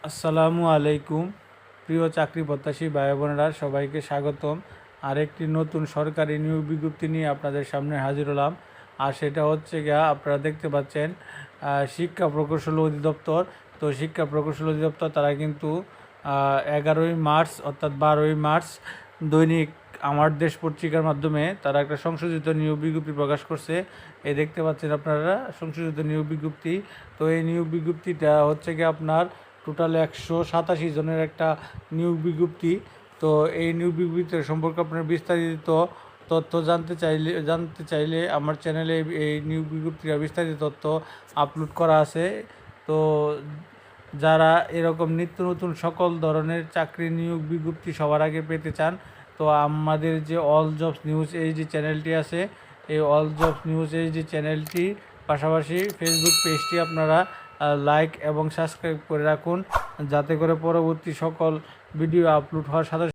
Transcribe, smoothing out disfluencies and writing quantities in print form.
আসসালামু আলাইকুম। প্রিয় চাকরি প্রত্যাশী ভাই বোনেরা, সবাইকে স্বাগতম। আরেকটি নতুন সরকারি নিয়োগ বিজ্ঞপ্তি নিয়ে আপনাদের সামনে হাজির হলাম। আর সেটা হচ্ছে গিয়া আপনারা দেখতে পাচ্ছেন শিক্ষা প্রকৌশল অধিদপ্তর। তো শিক্ষা প্রকৌশল অধিদপ্তর তারা কিন্তু 11ই মার্চ অর্থাৎ 12ই মার্চ দৈনিক আমার দেশ পত্রিকার মাধ্যমে তারা একটা সংশোধিত নিয়োগ বিজ্ঞপ্তি প্রকাশ করছে। এই দেখতে পাচ্ছেন আপনারা সংশোধিত নিয়োগ বিজ্ঞপ্তি। তো এই নিয়োগ বিজ্ঞপ্তিটা হচ্ছে গিয়ে আপনার টোটাল 187 জনের একটা নিয়োগ বিজ্ঞপ্তি। তো এই নিয়োগ বিজ্ঞপ্তি সম্পর্কে আপনার বিস্তারিত তথ্য জানতে চাইলে আমার চ্যানেলে এই নিয়োগ বিজ্ঞপ্তির বিস্তারিত তথ্য আপলোড করা আছে। তো যারা এরকম নিত্য নতুন সকল ধরনের চাকরি নিয়োগ বিজ্ঞপ্তি সবার আগে পেতে চান, তো আমাদের যে অল জবস নিউজ এইচডি চ্যানেলটি আছে, এই অল জবস নিউজ এইচডি চ্যানেলটি পাশাপাশি ফেসবুক পেজটি আপনারা লাইক এবং সাবস্ক্রাইব করে রাখুন, যাতে করে পরবর্তী সকল ভিডিও আপলোড হওয়ার সাথে